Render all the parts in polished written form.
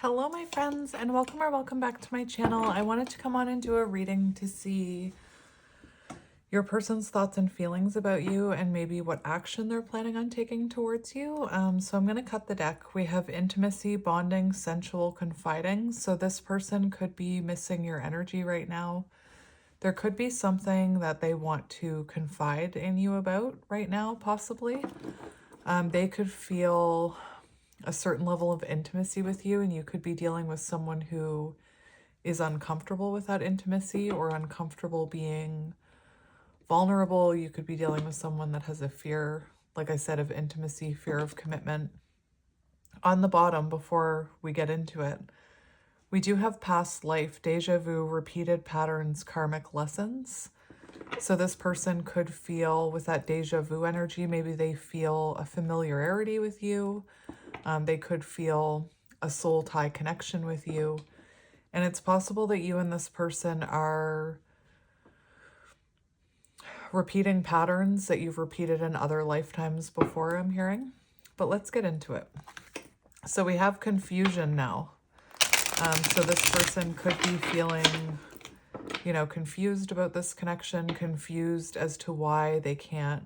Hello my friends, and welcome back to my channel. I wanted to come on and do a reading to see your person's thoughts and feelings about you and maybe what action they're planning on taking towards you. So I'm going to cut the deck. We have intimacy, bonding, sensual, confiding. So this person could be missing your energy right now. There could be something that they want to confide in you about right now, possibly. They could feel a certain level of intimacy with you, and you could be dealing with someone who is uncomfortable with that intimacy or uncomfortable being vulnerable. You could be dealing with someone that has a fear, like I said, of intimacy, fear of commitment. On the bottom, before we get into it, we do have past life, deja vu, repeated patterns, karmic lessons. So this person could feel with that deja vu energy, maybe they feel a familiarity with you. They could feel a soul tie connection with you. And it's possible that you and this person are repeating patterns that you've repeated in other lifetimes before, I'm hearing. But let's get into it. So we have confusion now. So this person could be feeling, confused about this connection, confused as to why they can't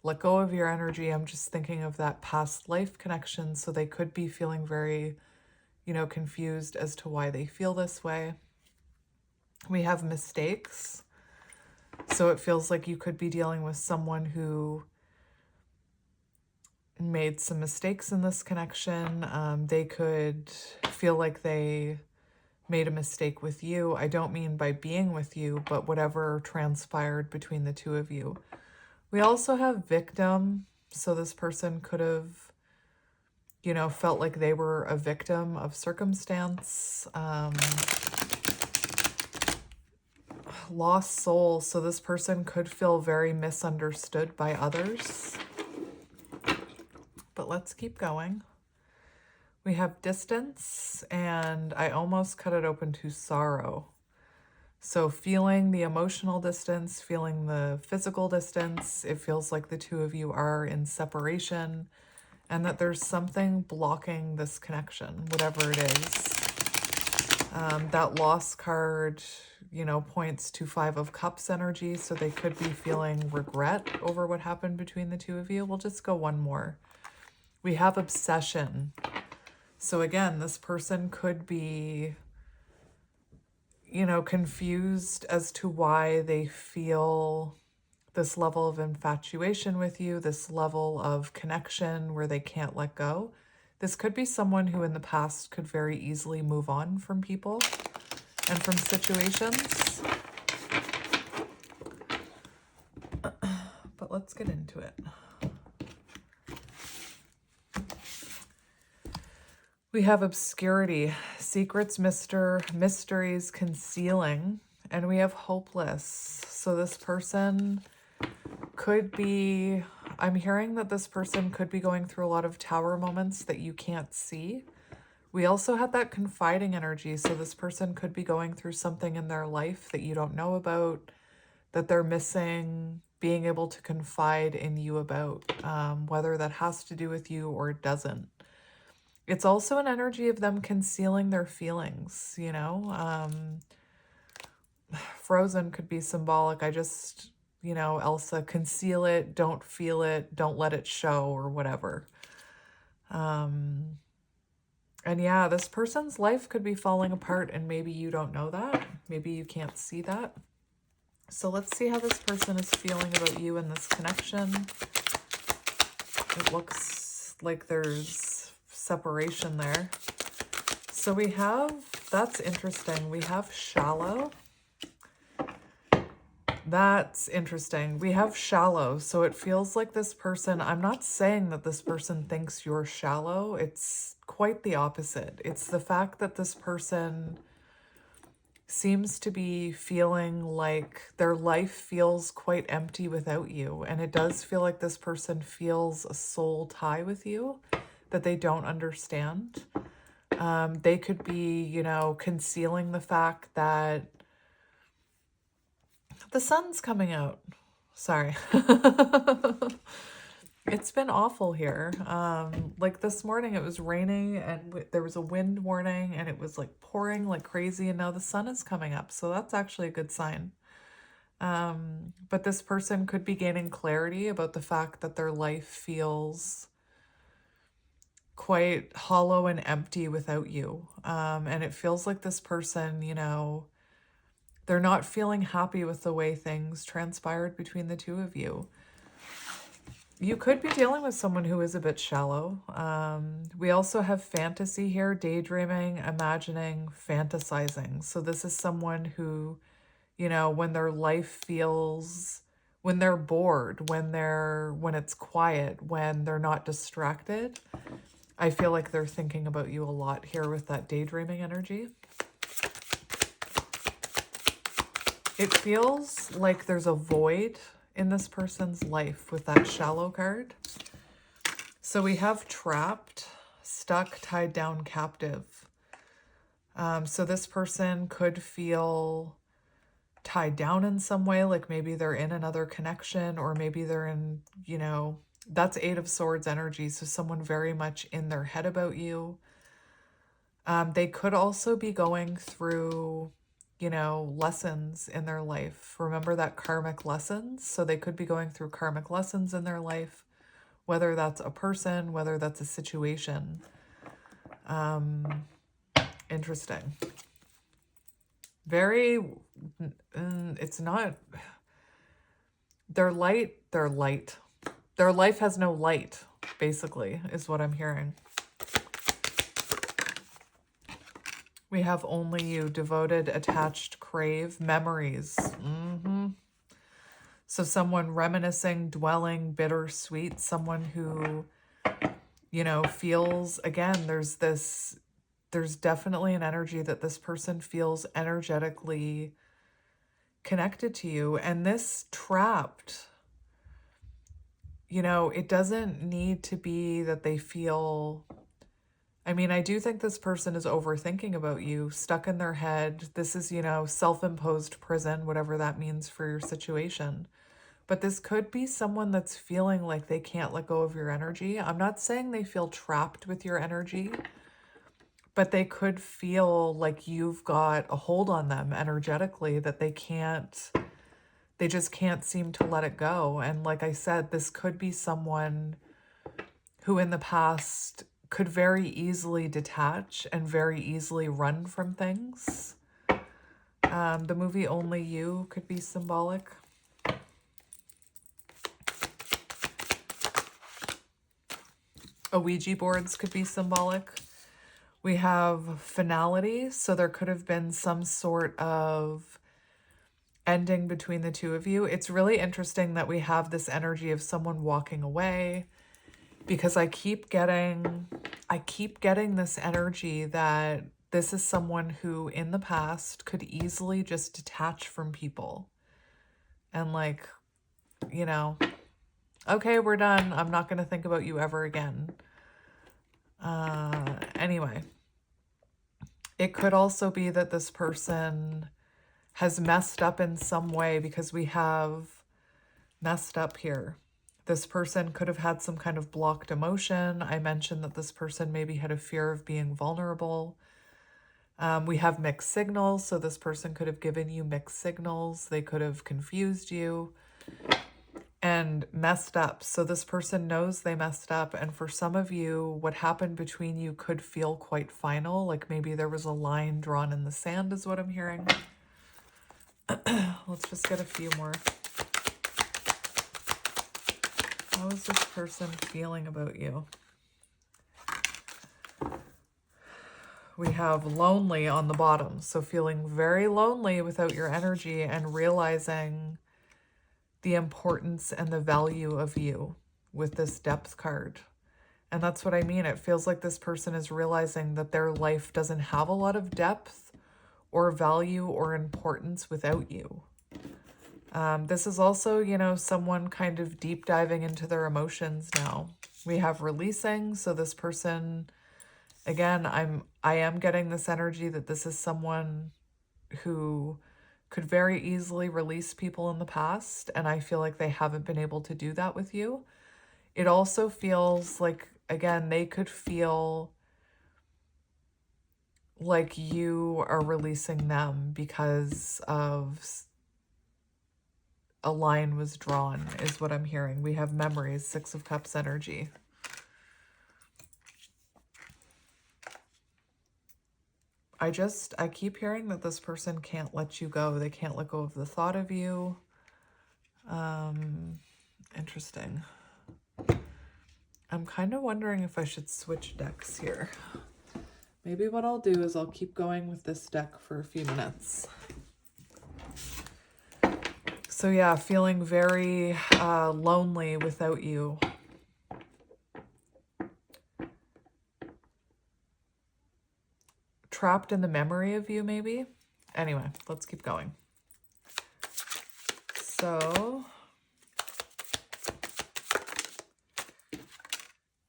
let go of your energy. I'm just thinking of that past life connection. So they could be feeling very, confused as to why they feel this way. We have mistakes. So it feels like you could be dealing with someone who made some mistakes in this connection. They could feel like they made a mistake with you. I don't mean by being with you, but whatever transpired between the two of you. We also have victim. So this person could have, felt like they were a victim of circumstance. Lost soul. So this person could feel very misunderstood by others. But let's keep going. We have distance, and I almost cut it open to sorrow. So feeling the emotional distance, feeling the physical distance, it feels like the two of you are in separation and that there's something blocking this connection, whatever it is. That lost card, points to 5 of Cups energy, so they could be feeling regret over what happened between the two of you. We'll just go one more. We have obsession. So again, this person could be, confused as to why they feel this level of infatuation with you, this level of connection where they can't let go. This could be someone who in the past could very easily move on from people and from situations. But let's get into it. We have obscurity, secrets, mysteries, concealing, and we have hopeless. So this person could be, I'm hearing that this person could be going through a lot of tower moments that you can't see. We also had that confiding energy. So this person could be going through something in their life that you don't know about, that they're missing being able to confide in you about, whether that has to do with you or it doesn't. It's also an energy of them concealing their feelings, Frozen could be symbolic. I just, Elsa, conceal it, don't feel it, don't let it show, or whatever. And yeah, this person's life could be falling apart and maybe you don't know that. Maybe you can't see that. So let's see how this person is feeling about you in this connection. It looks like there's separation there. So we have, that's interesting. We have shallow. That's interesting. We have shallow. So it feels like this person, I'm not saying that this person thinks you're shallow. It's quite the opposite. It's the fact that this person seems to be feeling like their life feels quite empty without you. And it does feel like this person feels a soul tie with you that they don't understand. They could be, concealing the fact that the sun's coming out. Sorry. It's been awful here. Like this morning it was raining and there was a wind warning and it was like pouring like crazy, and now the sun is coming up. So that's actually a good sign. But this person could be gaining clarity about the fact that their life feels quite hollow and empty without you. And it feels like this person, you know, they're not feeling happy with the way things transpired between the two of you. You could be dealing with someone who is a bit shallow. We also have fantasy here, daydreaming, imagining, fantasizing. So this is someone who, you know, when their life feels, when they're bored, when it's quiet, when they're not distracted, I feel like they're thinking about you a lot here with that daydreaming energy. It feels like there's a void in this person's life with that shallow card. So we have trapped, stuck, tied down, captive. So this person could feel tied down in some way, like maybe they're in another connection, or maybe they're in, you know, that's Eight of Swords energy. So someone very much in their head about you. They could also be going through, you know, lessons in their life. Remember that karmic lessons? So they could be going through karmic lessons in their life, whether that's a person, whether that's a situation. Interesting. Very, it's not, their light. Their life has no light, basically, is what I'm hearing. We have only you, devoted, attached, crave, memories. So someone reminiscing, dwelling, bittersweet, someone who, you know, feels, again, there's definitely an energy that this person feels energetically connected to you. And this trapped, you know, it doesn't need to be that they feel, I mean, I do think this person is overthinking about you, stuck in their head. This is, you know, self-imposed prison, whatever that means for your situation. But this could be someone that's feeling like they can't let go of your energy. I'm not saying they feel trapped with your energy, but they could feel like you've got a hold on them energetically, that they just can't seem to let it go. And like I said, this could be someone who in the past could very easily detach and very easily run from things. The movie Only You could be symbolic. Ouija boards could be symbolic. We have finality, so there could have been some sort of ending between the two of you. It's really interesting that we have this energy of someone walking away, because I keep getting this energy that this is someone who in the past could easily just detach from people and, like, you know, okay, we're done. I'm not going to think about you ever again. Anyway, it could also be that this person has messed up in some way, because we have messed up here. This person could have had some kind of blocked emotion. I mentioned that this person maybe had a fear of being vulnerable. We have mixed signals, so this person could have given you mixed signals. They could have confused you and messed up. So this person knows they messed up. And for some of you, what happened between you could feel quite final. Like maybe there was a line drawn in the sand is what I'm hearing. Let's just get a few more. How is this person feeling about you? We have lonely on the bottom. So feeling very lonely without your energy and realizing the importance and the value of you with this depth card. And that's what I mean. It feels like this person is realizing that their life doesn't have a lot of depth or value or importance without you. This is also, you know, someone kind of deep diving into their emotions now. We have releasing. So this person, again, I am getting this energy that this is someone who could very easily release people in the past, and I feel like they haven't been able to do that with you. It also feels like, again, they could feel like you are releasing them because of a line was drawn, is what I'm hearing. We have memories, Six of Cups energy. I keep hearing that this person can't let you go. They can't let go of the thought of you. Interesting. I'm kind of wondering if I should switch decks here. Maybe what I'll do is I'll keep going with this deck for a few minutes. So yeah, feeling very lonely without you. Trapped in the memory of you, maybe? Anyway, let's keep going. So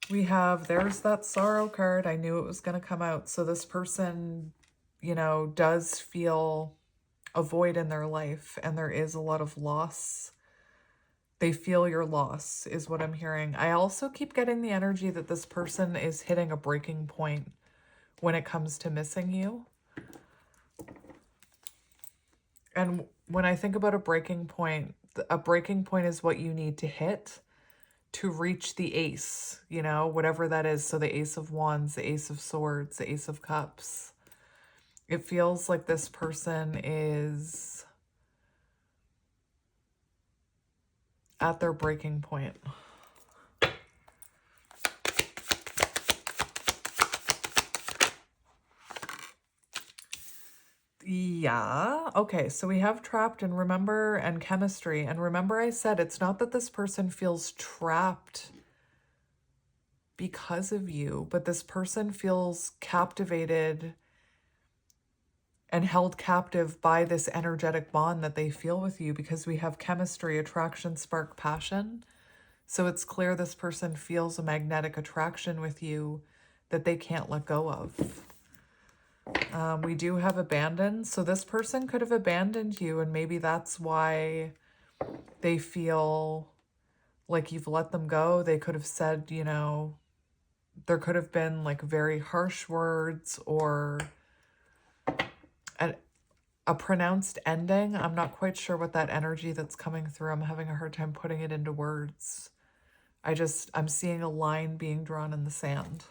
we have, there's that sorrow card. I knew it was going to come out. So this person, you know, does feel a void in their life, and there is a lot of loss. They feel your loss, is what I'm hearing. I also keep getting the energy that this person is hitting a breaking point when it comes to missing you. And when I think about a breaking point is what you need to hit to reach the ace, you know, whatever that is. So the Ace of Wands, the Ace of Swords, the Ace of Cups. It feels like this person is at their breaking point. Yeah. Okay. So we have trapped and remember and chemistry. And remember I said it's not that this person feels trapped because of you, but this person feels captivated and held captive by this energetic bond that they feel with you, because we have chemistry, attraction, spark, passion. So it's clear this person feels a magnetic attraction with you that they can't let go of. We do have abandoned. So this person could have abandoned you, and maybe that's why they feel like you've let them go. They could have said, you know, there could have been like very harsh words or a pronounced ending. I'm not quite sure what that energy that's coming through. I'm having a hard time putting it into words. I'm seeing a line being drawn in the sand.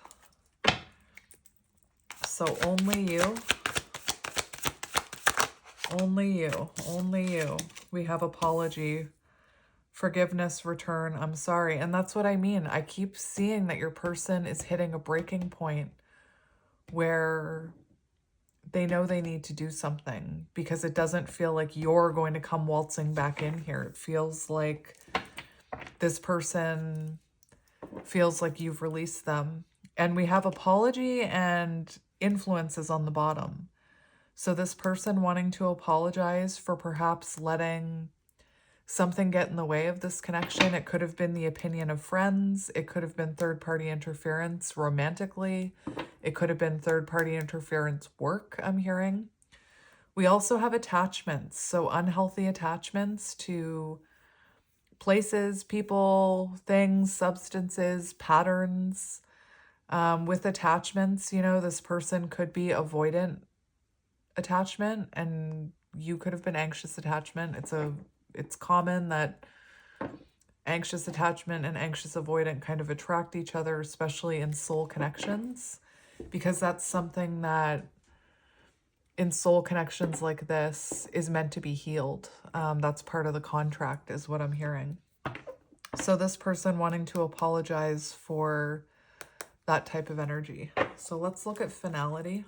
So only you. Only you. Only you. We have apology, forgiveness, return, I'm sorry. And that's what I mean. I keep seeing that your person is hitting a breaking point where they know they need to do something, because it doesn't feel like you're going to come waltzing back in here. It feels like this person feels like you've released them. And we have apology and influences on the bottom. So this person wanting to apologize for perhaps letting something get in the way of this connection. It could have been the opinion of friends. It could have been third-party interference romantically. It could have been third-party interference work, I'm hearing. We also have attachments. So unhealthy attachments to places, people, things, substances, patterns. With attachments, you know, this person could be avoidant attachment, and you could have been anxious attachment. It's common that anxious attachment and anxious avoidant kind of attract each other, especially in soul connections, because that's something that in soul connections like this is meant to be healed. That's part of the contract, is what I'm hearing. So this person wanting to apologize for that type of energy. So let's look at finality.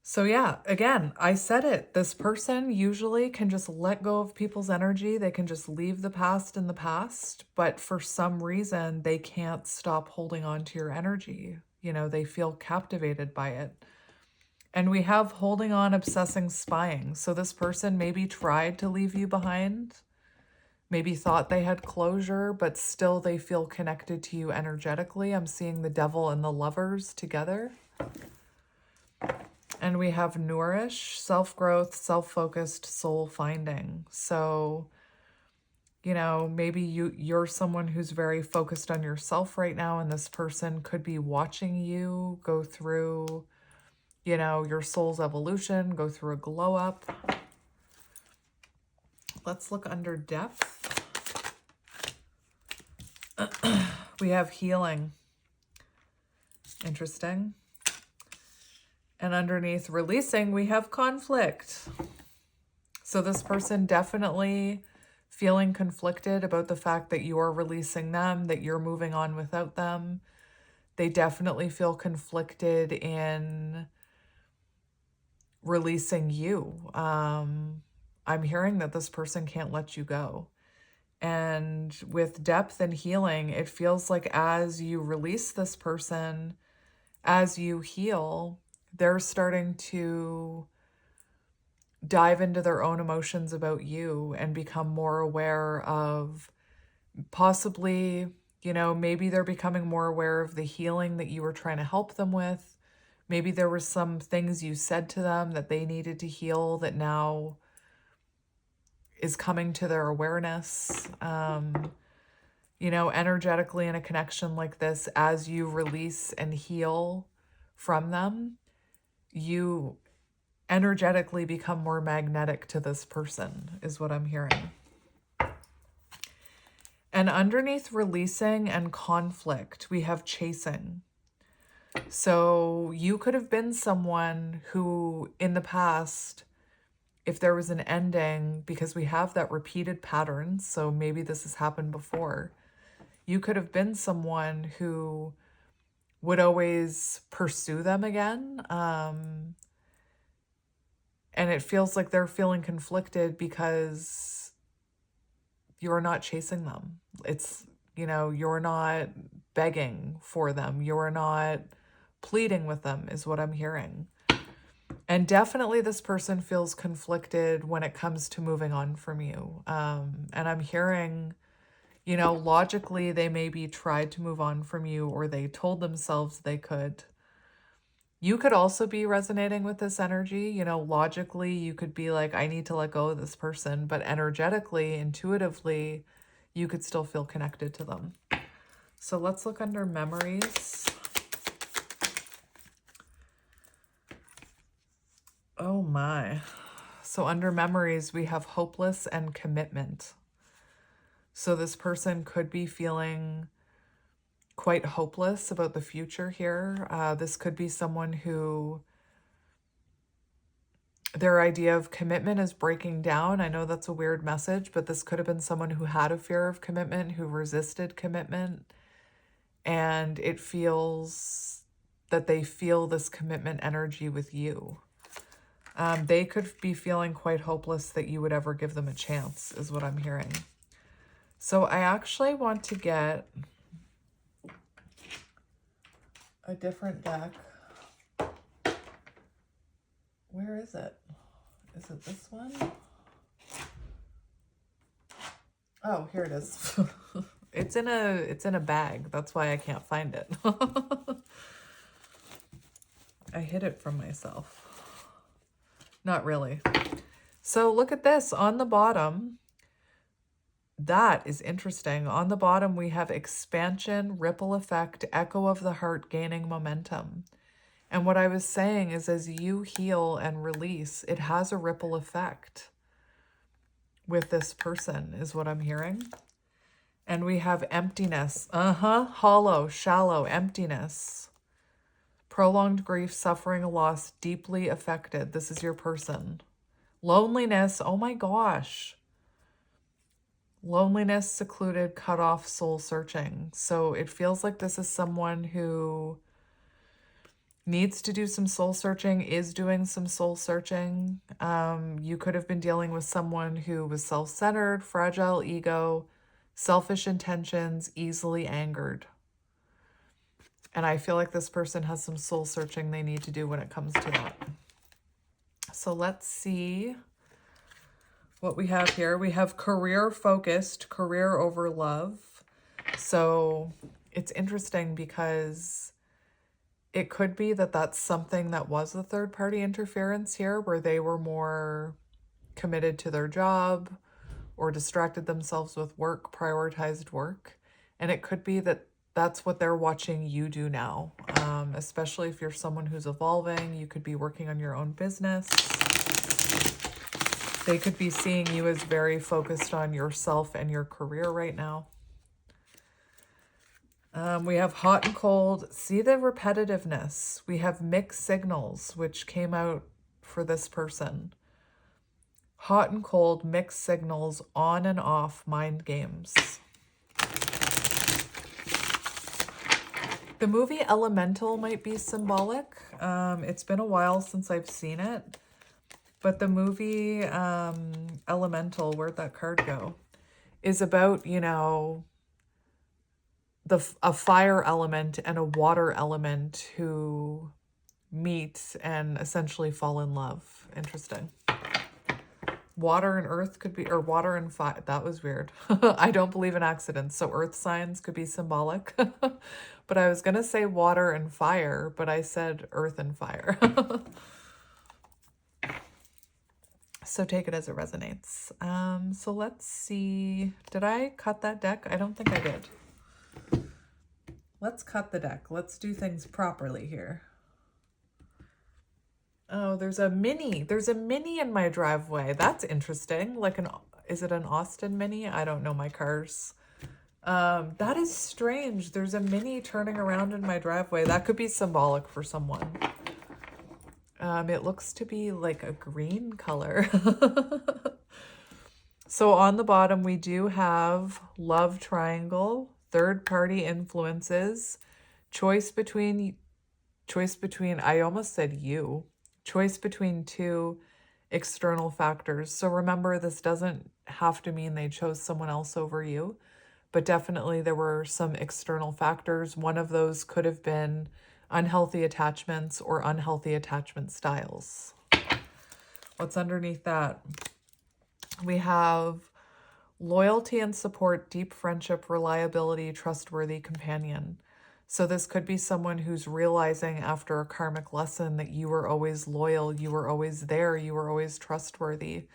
So yeah, again, I said it. This person usually can just let go of people's energy. They can just leave the past in the past, but for some reason, they can't stop holding on to your energy. You know, they feel captivated by it. And we have holding on, obsessing, spying. So this person maybe tried to leave you behind, maybe thought they had closure, but still they feel connected to you energetically. I'm seeing the Devil and the Lovers together. And we have nourish, self-growth, self-focused, soul finding. So, you know, maybe you're someone who's very focused on yourself right now, and this person could be watching you go through, you know, your soul's evolution, go through a glow up. Let's look under depth. We have healing. Interesting. And underneath releasing, we have conflict. So this person definitely feeling conflicted about the fact that you are releasing them, that you're moving on without them. They definitely feel conflicted in releasing you. I'm hearing that this person can't let you go. And with depth and healing, it feels like as you release this person, as you heal, they're starting to dive into their own emotions about you and become more aware of possibly, you know, maybe they're becoming more aware of the healing that you were trying to help them with. Maybe there were some things you said to them that they needed to heal that now is coming to their awareness. You know, energetically in a connection like this, as you release and heal from them, you energetically become more magnetic to this person, is what I'm hearing. And underneath releasing and conflict, we have chasing. So you could have been someone who in the past, if there was an ending, because we have that repeated pattern, so maybe this has happened before, you could have been someone who would always pursue them again. And it feels like they're feeling conflicted because you're not chasing them. It's, you know, you're not begging for them. You're not pleading with them, is what I'm hearing. And definitely this person feels conflicted when it comes to moving on from you. And I'm hearing, you know, logically, they maybe tried to move on from you, or they told themselves they could. You could also be resonating with this energy. You know, logically, you could be like, I need to let go of this person. But energetically, intuitively, you could still feel connected to them. So let's look under memories. Oh my. So under memories, we have hopeless and commitment. So this person could be feeling quite hopeless about the future here. This could be someone who their idea of commitment is breaking down. I know that's a weird message, but this could have been someone who had a fear of commitment, who resisted commitment, and it feels that they feel this commitment energy with you. They could be feeling quite hopeless that you would ever give them a chance, is what I'm hearing. So I actually want to get a different deck. Where is it? Is it this one? Oh, here it is. It's in a bag. That's why I can't find it. I hid it from myself. Not really. So look at this on the bottom. That is interesting. On the bottom, we have expansion, ripple effect, echo of the heart gaining momentum. And what I was saying is as you heal and release, it has a ripple effect with this person, is what I'm hearing. And we have emptiness. Hollow, shallow, emptiness. Prolonged grief, suffering, a loss, deeply affected. This is your person. Loneliness, oh my gosh. Loneliness, secluded, cut off, soul searching. So it feels like this is someone who needs to do some soul searching, is doing some soul searching. You could have been dealing with someone who was self-centered, fragile ego, selfish intentions, easily angered. And I feel like this person has some soul searching they need to do when it comes to that. So let's see what we have here. We have career focused, career over love. So it's interesting because it could be that that's something that was the third party interference here, where they were more committed to their job or distracted themselves with work, prioritized work. And it could be that that's what they're watching you do now, especially if you're someone who's evolving. You could be working on your own business. They could be seeing you as very focused on yourself and your career right now. We have hot and cold. See the repetitiveness. We have mixed signals, which came out for this person. Hot and cold, mixed signals, on and off mind games. The movie Elemental might be symbolic. It's been a while since I've seen it. But the movie Elemental, where'd that card go? Is about, you know, a fire element and a water element who meet and essentially fall in love. Interesting. Water and earth could be, or water and fire. That was weird. I don't believe in accidents. So earth signs could be symbolic. But I was going to say water and fire, but I said earth and fire. So take it as it resonates. So let's see. Did I cut that deck? I don't think I did. Let's cut the deck. Let's do things properly here. Oh, there's a mini. There's a mini in my driveway. That's interesting. Like is it an Austin Mini? I don't know my cars. That is strange. There's a mini turning around in my driveway. That could be symbolic for someone. It looks to be like a green color. So on the bottom, we do have love triangle, third party influences, choice between, I almost said you, choice between two external factors. So remember, this doesn't have to mean they chose someone else over you, but definitely there were some external factors. One of those could have been unhealthy attachments or unhealthy attachment styles. What's underneath that? We have loyalty and support, deep friendship, reliability, trustworthy companion. So this could be someone who's realizing after a karmic lesson that you were always loyal, you were always there, you were always trustworthy.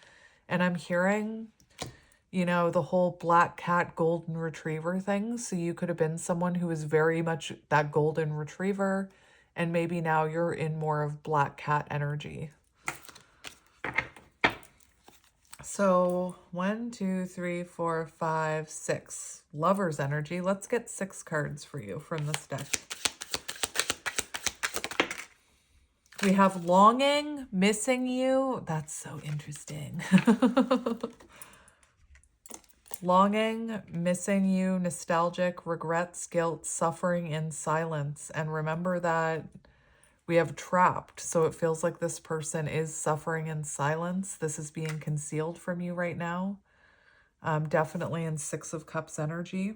And I'm hearing, you know, the whole black cat, golden retriever thing. So you could have been someone who was very much that golden retriever, and maybe now you're in more of black cat energy. So 1, 2, 3, 4, 5, 6. Lover's energy. Let's get 6 cards for you from this deck. We have longing, missing you. That's so interesting. Longing, missing you, nostalgic, regrets, guilt, suffering in silence. And remember that we have trapped. So it feels like this person is suffering in silence. This is being concealed from you right now. Definitely in 6 of Cups energy.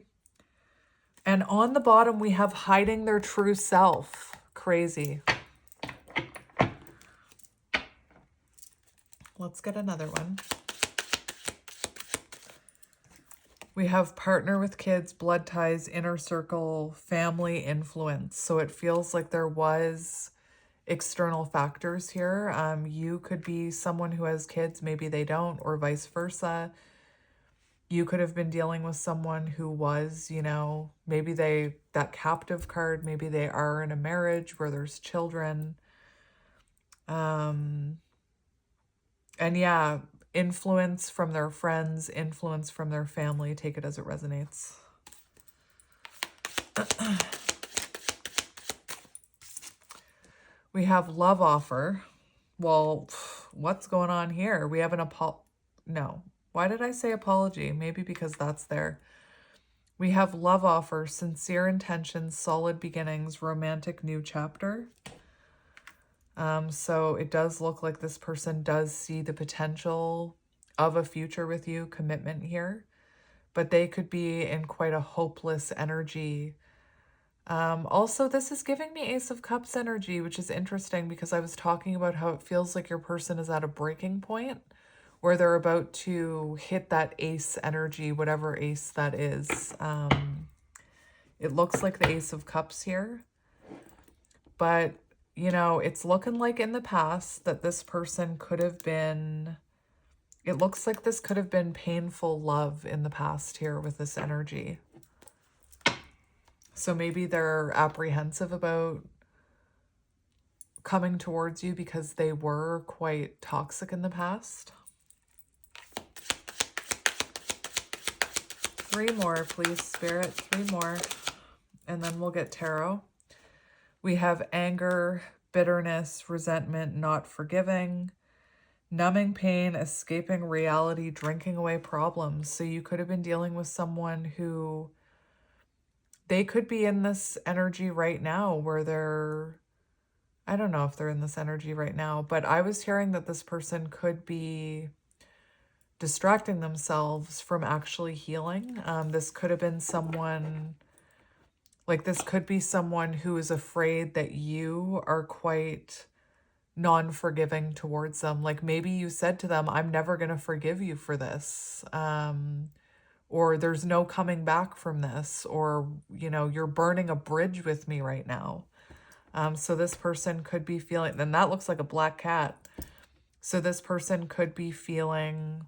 And on the bottom, we have hiding their true self. Crazy. Let's get another one. We have partner with kids, blood ties, inner circle, family influence. So it feels like there was external factors here. You could be someone who has kids, maybe they don't, or vice versa. You could have been dealing with someone who was, you know, maybe that captive card, maybe they are in a marriage where there's children. And yeah, influence from their friends, influence from their family. Take it as it resonates. We have love offer. Well, what's going on here? We have an no. Why did I say apology? Maybe because that's there. We have love offer, sincere intentions, solid beginnings, romantic new chapter. So it does look like this person does see the potential of a future with you, commitment here, but they could be in quite a hopeless energy. Also, this is giving me Ace of Cups energy, which is interesting because I was talking about how it feels like your person is at a breaking point where they're about to hit that ace energy, whatever ace that is. It looks like the Ace of Cups here. But, you know, it's looking like in the past that this person could have been, it looks like this could have been painful love in the past here with this energy. So maybe they're apprehensive about coming towards you because they were quite toxic in the past. 3 more, please, Spirit. 3 more. And then we'll get tarot. We have anger, bitterness, resentment, not forgiving, numbing pain, escaping reality, drinking away problems. So you could have been dealing with someone who, they could be in this energy right now where they're, I don't know if they're in this energy right now, but I was hearing that this person could be distracting themselves from actually healing. This could have been someone, like this could be someone who is afraid that you are quite non-forgiving towards them. Like maybe you said to them, I'm never going to forgive you for this. Or there's no coming back from this. Or, you know, you're burning a bridge with me right now. So this person could be feeling, and that looks like a black cat. So this person could be feeling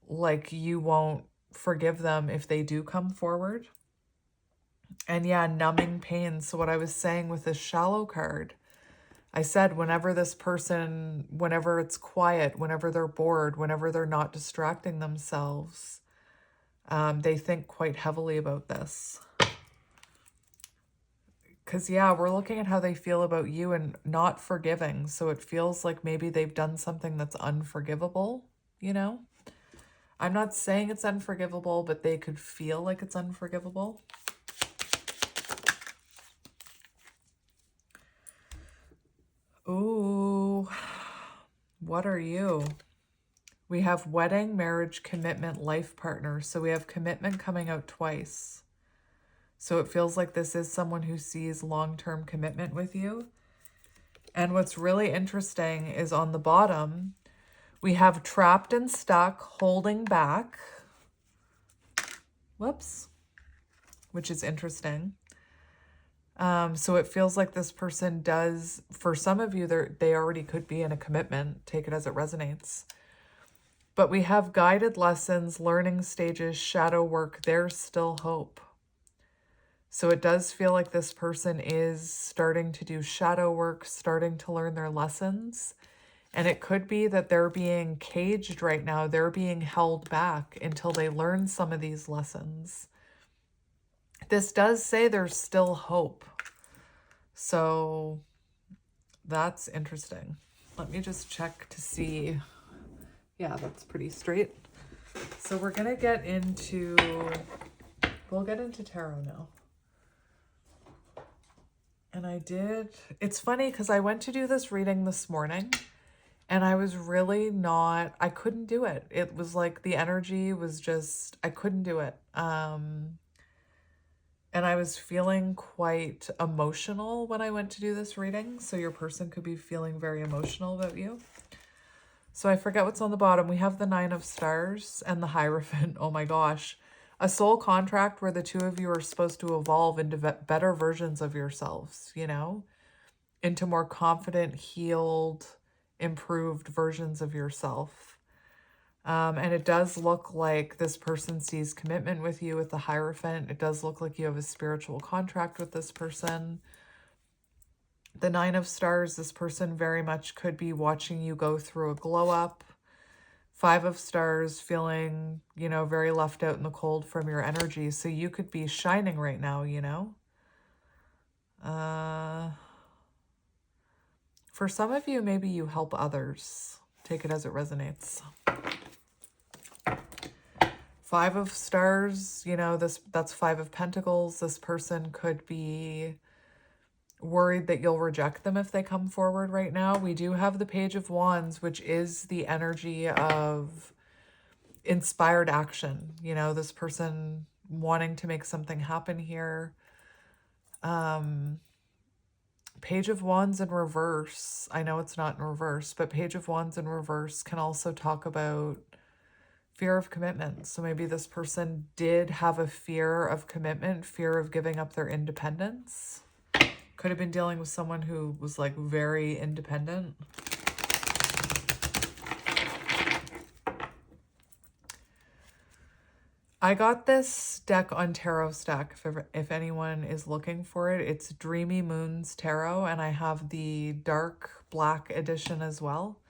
like you won't forgive them if they do come forward. And yeah, numbing pain. So what I was saying with this shallow card, I said whenever this person, whenever it's quiet, whenever they're bored, whenever they're not distracting themselves, they think quite heavily about this. Because, yeah, we're looking at how they feel about you and not forgiving. So it feels like maybe they've done something that's unforgivable, you know? I'm not saying it's unforgivable, but they could feel like it's unforgivable. Ooh, what are you? We have wedding, marriage, commitment, life partner. So we have commitment coming out twice. So it feels like this is someone who sees long-term commitment with you. And what's really interesting is on the bottom, we have trapped and stuck, holding back. Whoops. Which is interesting. So it feels like this person does, for some of you, they already could be in a commitment. Take it as it resonates. But we have guided lessons, learning stages, shadow work. There's still hope. So it does feel like this person is starting to do shadow work, starting to learn their lessons. And it could be that they're being caged right now. They're being held back until they learn some of these lessons. This does say there's still hope. So that's interesting. Let me just check to see. Yeah, that's pretty straight. So we're going to get into, we'll get into tarot now. And it's funny because I went to do this reading this morning and I was really I couldn't do it. It was like the energy was just, I couldn't do it. And I was feeling quite emotional when I went to do this reading. So your person could be feeling very emotional about you. So I forget what's on the bottom. We have the 9 of Stars and the Hierophant. Oh my gosh. A soul contract where the two of you are supposed to evolve into better versions of yourselves, you know, into more confident, healed, improved versions of yourself. And it does look like this person sees commitment with you with the Hierophant. It does look like you have a spiritual contract with this person. The 9 of Stars, this person very much could be watching you go through a glow up. 5 of Stars, feeling, you know, very left out in the cold from your energy. So you could be shining right now, you know. For some of you, maybe you help others. Take it as it resonates. 5 of Stars, you know, that's 5 of Pentacles. This person could be worried that you'll reject them if they come forward right now. We do have the Page of Wands, which is the energy of inspired action. You know, this person wanting to make something happen here. Page of Wands in reverse. I know it's not in reverse, but Page of Wands in reverse can also talk about fear of commitment. So maybe this person did have a fear of commitment, fear of giving up their independence. Could have been dealing with someone who was like very independent. I got this deck on Tarot Stack if anyone is looking for it. It's Dreamy Moons Tarot, and I have the dark black edition as well.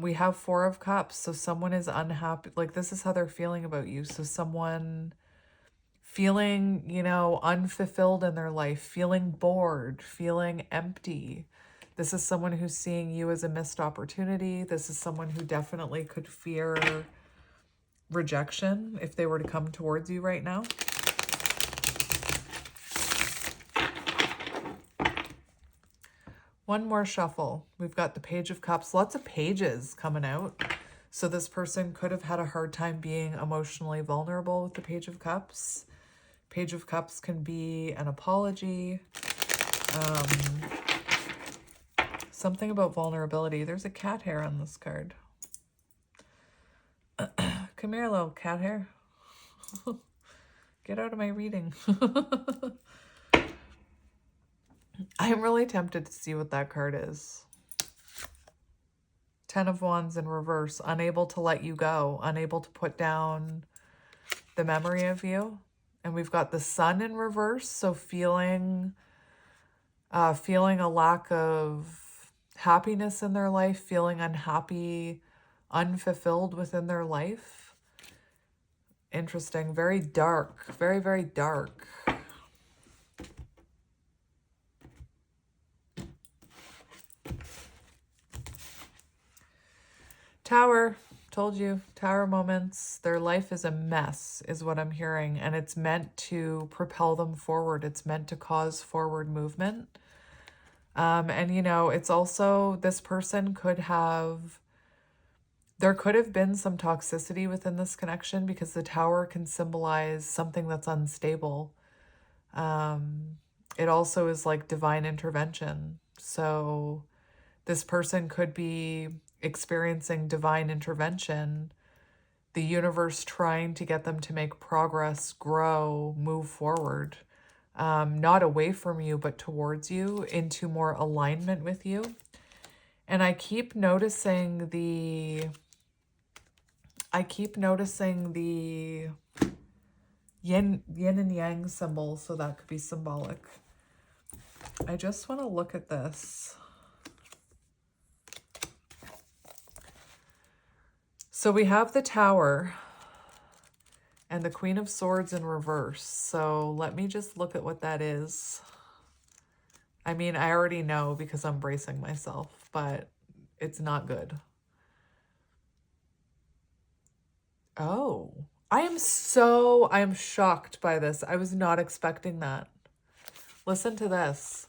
We have Four of Cups, so someone is unhappy. Like, this is how they're feeling about you. So someone feeling, you know, unfulfilled in their life, feeling bored, feeling empty. This is someone who's seeing you as a missed opportunity. This is someone who definitely could fear rejection if they were to come towards you right now. One more shuffle. We've got the Page of Cups. Lots of pages coming out. So this person could have had a hard time being emotionally vulnerable with the Page of Cups. Page of Cups can be an apology. Something about vulnerability. There's a cat hair on this card. Come here, little cat hair. Get out of my reading. I'm really tempted to see what that card is. Ten of Wands in reverse. Unable to let you go. Unable to put down the memory of you. And we've got the Sun in reverse. So feeling a lack of happiness in their life. Feeling unhappy, unfulfilled within their life. Interesting. Very dark. Very, very dark. Tower. Told you. Tower moments. Their life is a mess, is what I'm hearing. And it's meant to propel them forward. It's meant to cause forward movement. And, you know, it's also, this person could have... There could have been some toxicity within this connection because the Tower can symbolize something that's unstable. It also is like divine intervention. So this person could be experiencing divine intervention, the universe trying to get them to make progress, grow, move forward, not away from you, but towards you, into more alignment with you. And I keep noticing the yin and yang symbol, so that could be symbolic. I just want to look at this. So we have the Tower and the Queen of Swords in reverse. So let me just look at what that is. I mean, I already know because I'm bracing myself, but it's not good. Oh, I am shocked by this. I was not expecting that. Listen to this.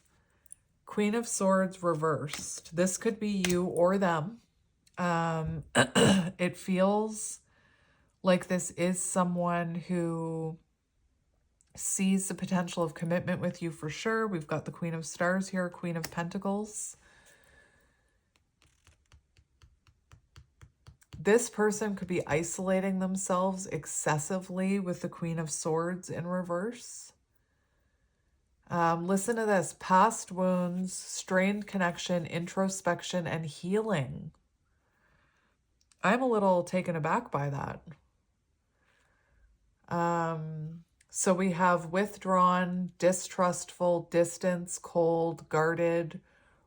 Queen of Swords reversed. This could be you or them. It feels like this is someone who sees the potential of commitment with you for sure. We've got the Queen of Stars here, Queen of Pentacles. This person could be isolating themselves excessively with the Queen of Swords in reverse. Listen to this. Past wounds, strained connection, introspection, and healing. I'm a little taken aback by that. So we have withdrawn, distrustful, distance, cold, guarded,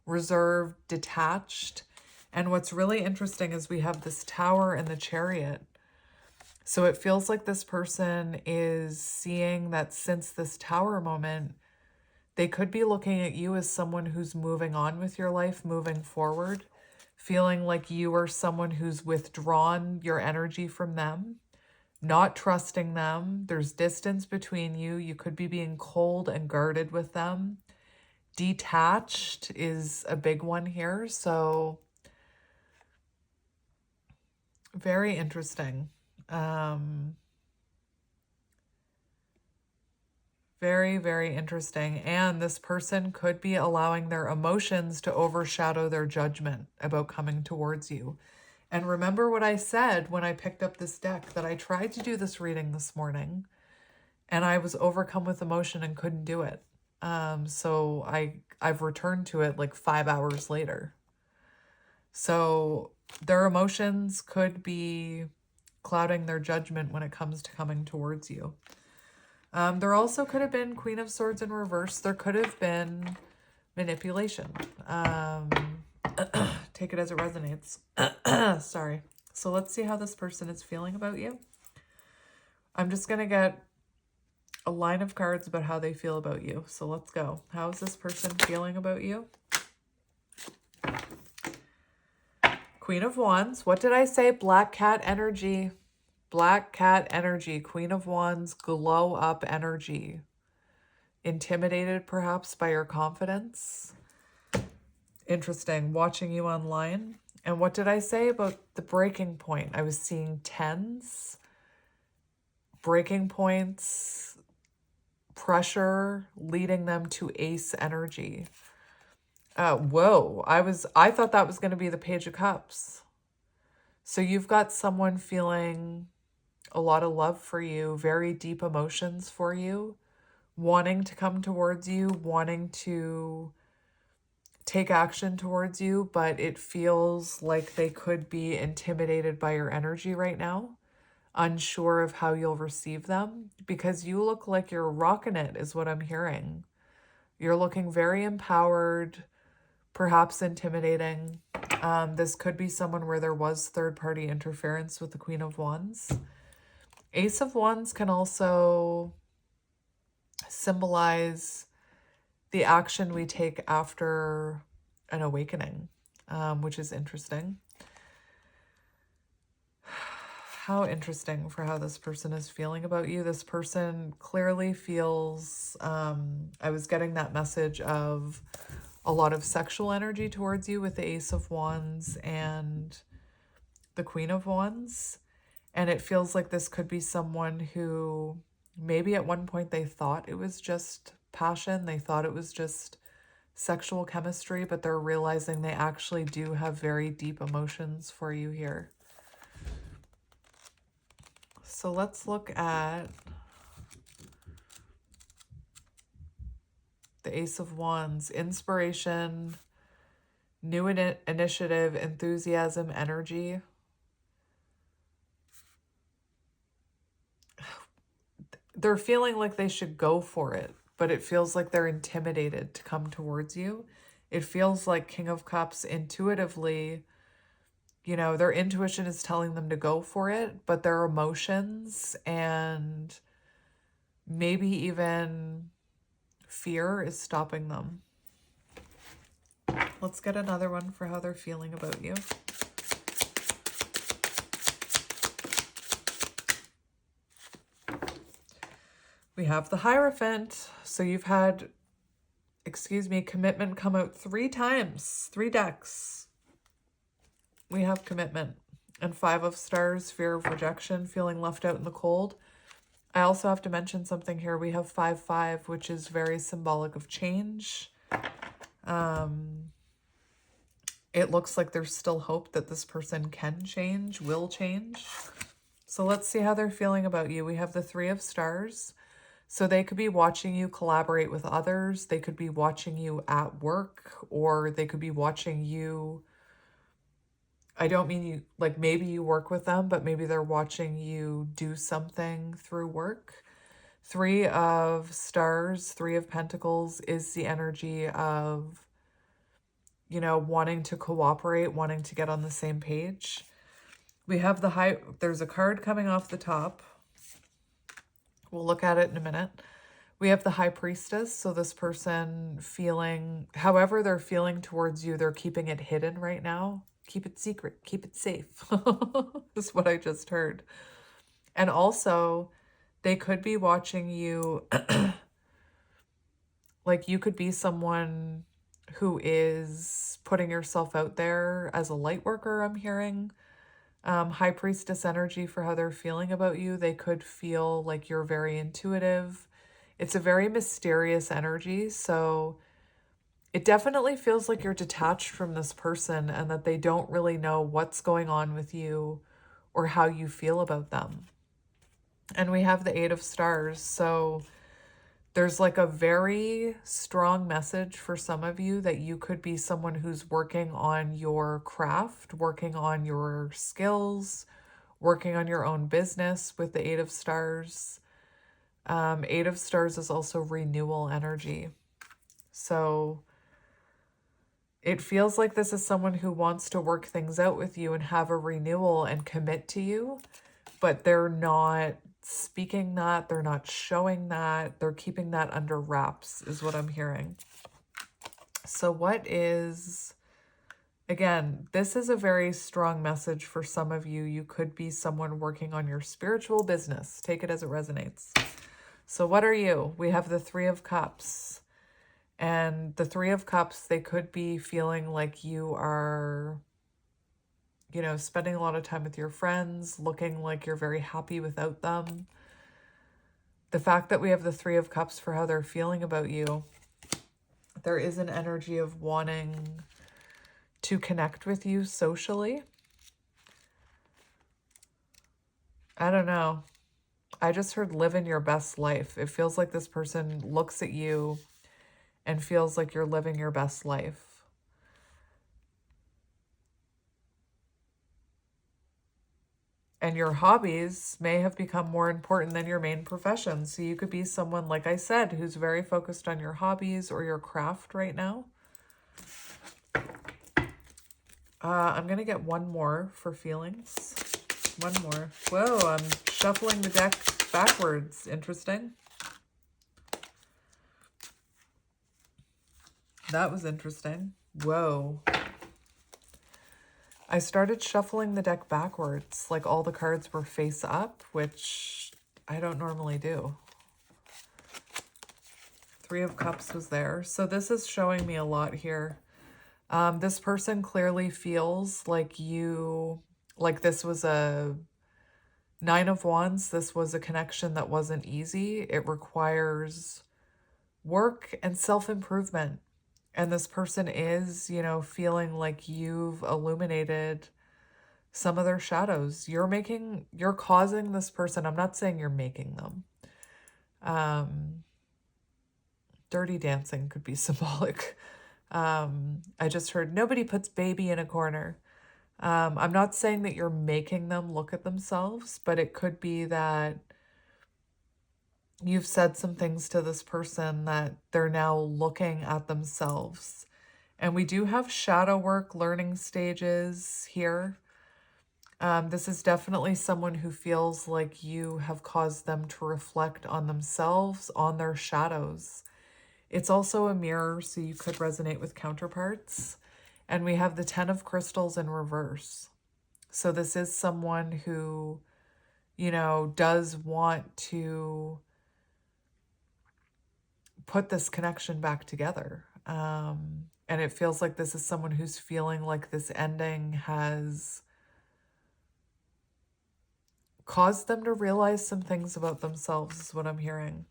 reserved, detached. And what's really interesting is we have this Tower and the Chariot. So it feels like this person is seeing that since this Tower moment, they could be looking at you as someone who's moving on with your life, moving forward, feeling like you are someone who's withdrawn your energy from them, not trusting them. There's distance between you. You could be being cold and guarded with them. Detached is a big one here. So very interesting. Very, very interesting. And this person could be allowing their emotions to overshadow their judgment about coming towards you. And remember what I said when I picked up this deck, that I tried to do this reading this morning and I was overcome with emotion and couldn't do it. So I've returned to it like 5 hours later. So their emotions could be clouding their judgment when it comes to coming towards you. There also could have been Queen of Swords in reverse. There could have been manipulation. Take it as it resonates. Sorry. So let's see how this person is feeling about you. I'm just going to get a line of cards about how they feel about you. So let's go. How is this person feeling about you? Queen of Wands. What did I say? Black cat energy. Black cat energy. Queen of Wands. Glow up energy. Intimidated perhaps by your confidence. Interesting. Watching you online. And what did I say about the breaking point? I was seeing tens. Breaking points. Pressure leading them to ace energy. Whoa, I thought that was going to be the Page of Cups. So you've got someone feeling a lot of love for you, very deep emotions for you, wanting to come towards you, wanting to take action towards you, but it feels like they could be intimidated by your energy right now, unsure of how you'll receive them, because you look like you're rocking it, is what I'm hearing. You're looking very empowered, perhaps intimidating. This could be someone where there was third-party interference with the Queen of Wands. Ace of Wands can also symbolize the action we take after an awakening, which is interesting. How interesting for how this person is feeling about you. This person clearly feels, I was getting that message of a lot of sexual energy towards you with the Ace of Wands and the Queen of Wands. And it feels like this could be someone who maybe at one point they thought it was just passion. They thought it was just sexual chemistry, but they're realizing they actually do have very deep emotions for you here. So let's look at the Ace of Wands. Inspiration, new initiative, enthusiasm, energy. They're feeling like they should go for it, but it feels like they're intimidated to come towards you. It feels like King of Cups intuitively, you know, their intuition is telling them to go for it, but their emotions and maybe even fear is stopping them. Let's get another one for how they're feeling about you. We have the Hierophant. So you've had, commitment come out 3 times, 3 decks. We have commitment. And 5 of Stars, fear of rejection, feeling left out in the cold. I also have to mention something here. We have 5-5, which is very symbolic of change. It looks like there's still hope that this person can change, will change. So let's see how they're feeling about you. We have the 3 of Stars. So they could be watching you collaborate with others. They could be watching you at work, or they could be watching you. I don't mean you, like maybe you work with them, but maybe they're watching you do something through work. 3 of Stars, 3 of Pentacles is the energy of, you know, wanting to cooperate, wanting to get on the same page. We have there's a card coming off the top. We'll look at it in a minute. We have the High Priestess. So this person feeling, however they're feeling towards you, they're keeping it hidden right now. Keep it secret. Keep it safe. Is what I just heard. And also, they could be watching you. Like you could be someone who is putting yourself out there as a light worker, I'm hearing. High Priestess energy for how they're feeling about you. They could feel like you're very intuitive. It's a very mysterious energy. So it definitely feels like you're detached from this person and that they don't really know what's going on with you or how you feel about them. And we have the 8 of Stars. So There's like a very strong message for some of you that you could be someone who's working on your craft, working on your skills, working on your own business with the Eight of Stars. Eight of Stars is also renewal energy. So it feels like this is someone who wants to work things out with you and have a renewal and commit to you, but they're not speaking that, they're not showing that, they're keeping that under wraps is what I'm hearing. So what is, again, this is a very strong message for some of you. You could be someone working on your spiritual business. Take it as it resonates. So what are you? We have the Three of Cups. And the Three of Cups, they could be feeling like you are, you know, spending a lot of time with your friends, looking like you're very happy without them. The fact that we have the Three of Cups for how they're feeling about you, there is an energy of wanting to connect with you socially. I don't know. I just heard living your best life. It feels like this person looks at you and feels like you're living your best life. And your hobbies may have become more important than your main profession. So you could be someone, like I said, who's very focused on your hobbies or your craft right now. I'm going to get one more for feelings. One more. Whoa, I'm shuffling the deck backwards. Interesting. That was interesting. Whoa. I started shuffling the deck backwards, like all the cards were face up, which I don't normally do. Three of Cups was there. So this is showing me a lot here. This person clearly feels like you, like this was a Nine of Wands. This was a connection that wasn't easy. It requires work and self-improvement. And this person is, you know, feeling like you've illuminated some of their shadows. You're causing this person, I'm not saying you're making them. Dirty dancing could be symbolic. I just heard nobody puts baby in a corner. I'm not saying that you're making them look at themselves, but it could be that you've said some things to this person that they're now looking at themselves. And we do have shadow work learning stages here. This is definitely someone who feels like you have caused them to reflect on themselves, on their shadows. It's also a mirror, so you could resonate with counterparts. And we have the Ten of Crystals in reverse. So this is someone who, you know, does want to put this connection back together. And it feels like this is someone who's feeling like this ending has caused them to realize some things about themselves, is what I'm hearing.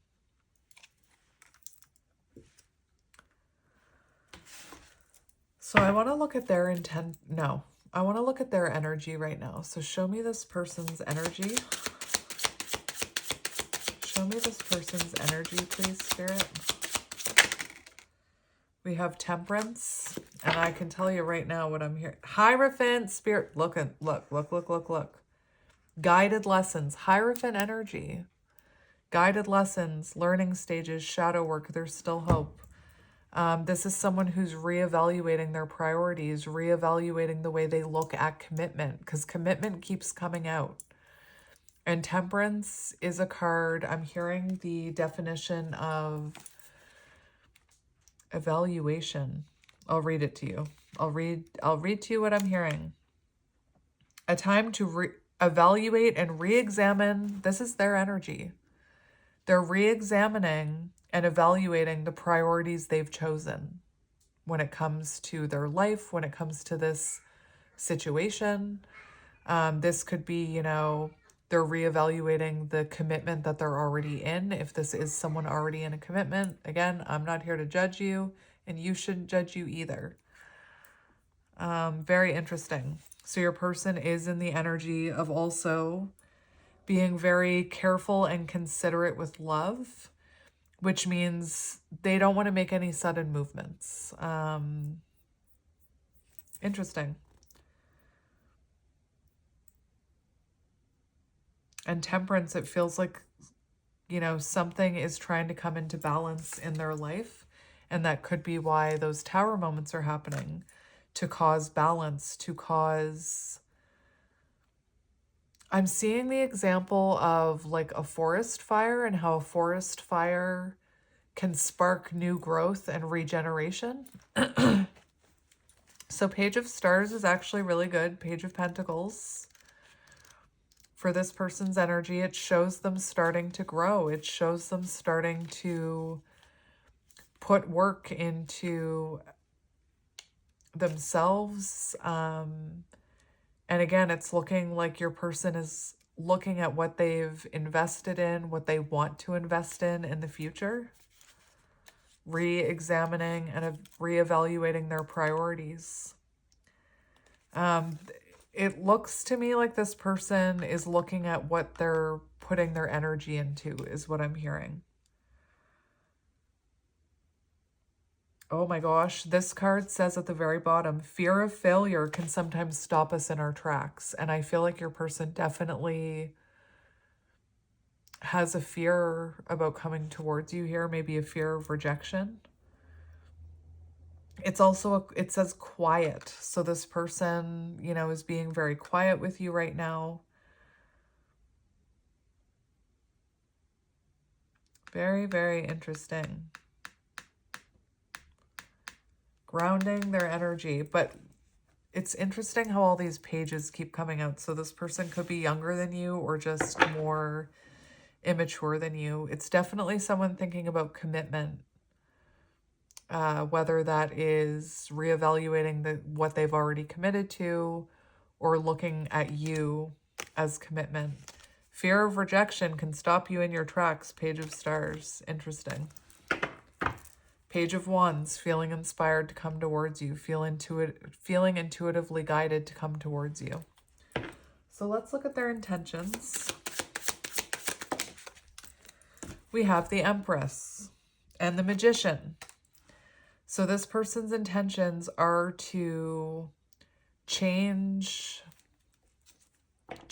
So I want to look at their intent. No, I want to look at their energy right now. So show me this person's energy. Show me this person's energy, please, Spirit. We have Temperance, and I can tell you right now what I'm hearing. Hierophant, Spirit, look. Guided lessons, Hierophant energy. Guided lessons, learning stages, shadow work, there's still hope. This is someone who's reevaluating their priorities, reevaluating the way they look at commitment, because commitment keeps coming out. And Temperance is a card, I'm hearing the definition of evaluation. I'll read it to you. I'll read to you what I'm hearing. A time to evaluate and re-examine. This is their energy. They're re-examining and evaluating the priorities they've chosen when it comes to their life, when it comes to this situation. This could be, you know, they're reevaluating the commitment that they're already in. If this is someone already in a commitment, again, I'm not here to judge you, and you shouldn't judge you either. Very interesting. So your person is in the energy of also being very careful and considerate with love. which means they don't want to make any sudden movements. Interesting. And Temperance, it feels like, you know, something is trying to come into balance in their life. And that could be why those Tower moments are happening, to cause balance, to cause... I'm seeing the example of like a forest fire and how a forest fire can spark new growth and regeneration. So Page of Stars is actually really good. Page of Pentacles. For this person's energy, it shows them starting to grow. It shows them starting to put work into themselves. And again, it's looking like your person is looking at what they've invested in, what they want to invest in the future, re-examining and reevaluating their priorities. It looks to me like this person is looking at what they're putting their energy into, is what I'm hearing. Oh my gosh, this card says at the very bottom, fear of failure can sometimes stop us in our tracks. And I feel like your person definitely has a fear about coming towards you here, maybe a fear of rejection. It's also, it says quiet. So this person, you know, is being very quiet with you right now. Very, very interesting. Grounding their energy. But it's interesting how all these pages keep coming out. So this person could be younger than you or just more immature than you. It's definitely someone thinking about commitment. Whether that is reevaluating what they've already committed to or looking at you as commitment. Fear of rejection can stop you in your tracks. Page of Stars. Interesting. Page of Wands. Feeling inspired to come towards you. Feeling intuitively guided to come towards you. So let's look at their intentions. We have the Empress and the Magician. So this person's intentions are to change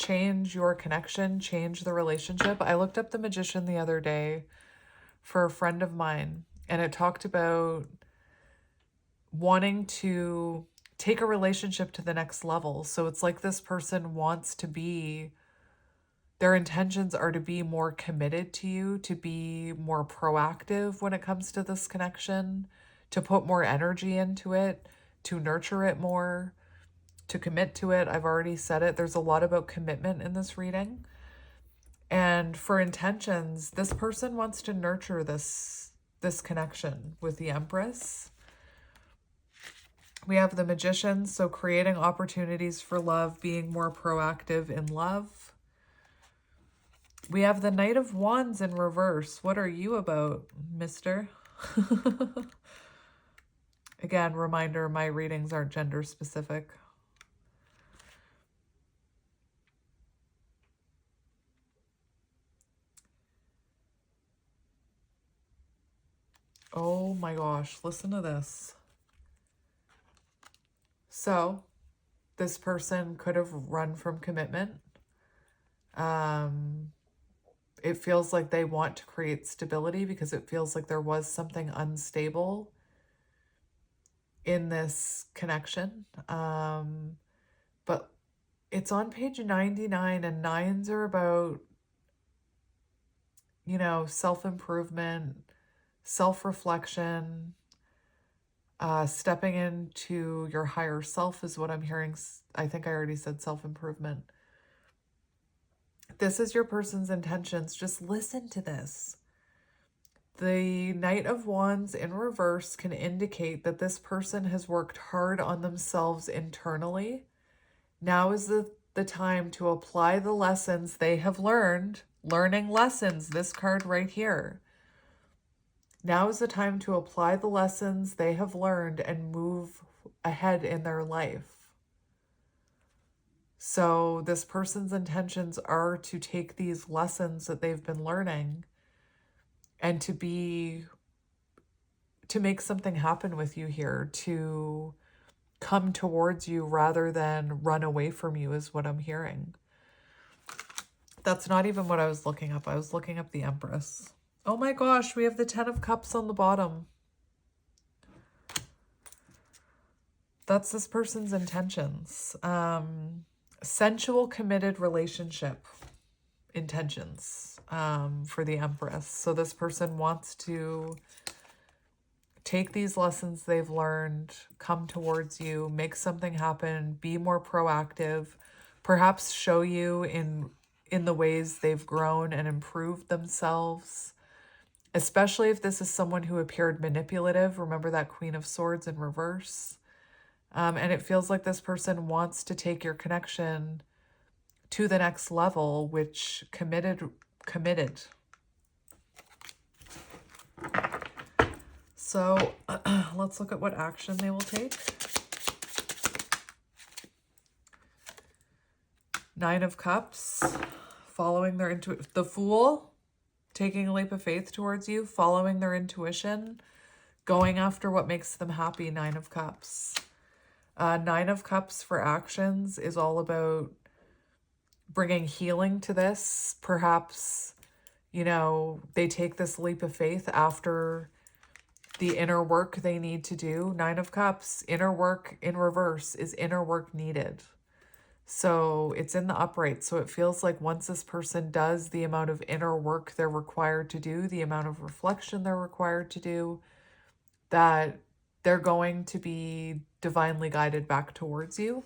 your connection, change the relationship. I looked up the Magician the other day for a friend of mine, and it talked about wanting to take a relationship to the next level. So it's like this person wants to be, their intentions are to be more committed to you, to be more proactive when it comes to this connection, to put more energy into it, to nurture it more, to commit to it. I've already said it. There's a lot about commitment in this reading. And for intentions, this person wants to nurture this connection with the Empress. We have the Magician, so creating opportunities for love, being more proactive in love. We have the Knight of Wands in reverse. What are you about, mister? Again, reminder, my readings aren't gender specific. Oh my gosh, listen to this. So, this person could have run from commitment. It feels like they want to create stability because it feels like there was something unstable in this connection. But it's on page 99, and nines are about, you know, self-improvement, self-reflection, stepping into your higher self is what I'm hearing. I think I already said self-improvement. This is your person's intentions. Just listen to this. The Knight of Wands in reverse can indicate that this person has worked hard on themselves internally. Now is the time to apply the lessons they have learned. Learning lessons, this card right here. Now is the time to apply the lessons they have learned and move ahead in their life. So this person's intentions are to take these lessons that they've been learning and to make something happen with you here, to come towards you rather than run away from you is what I'm hearing. That's not even what I was looking up. I was looking up the Empress. Oh my gosh, we have the 10 of Cups on the bottom. That's this person's intentions. Sensual, committed relationship intentions for the Empress. So this person wants to take these lessons they've learned, come towards you, make something happen, be more proactive, perhaps show you in the ways they've grown and improved themselves, especially if this is someone who appeared manipulative. Remember that Queen of Swords in reverse. And it feels like this person wants to take your connection to the next level, which committed. So let's look at what action they will take. 9 of Cups, following their intuition. The Fool, taking a leap of faith towards you, following their intuition, going after what makes them happy. 9 of Cups. 9 of Cups for actions is all about bringing healing to this. Perhaps, you know, they take this leap of faith after the inner work they need to do. 9 of Cups, inner work in reverse is inner work needed. So it's in the upright. So it feels like once this person does the amount of inner work they're required to do, the amount of reflection they're required to do, that they're going to be divinely guided back towards you.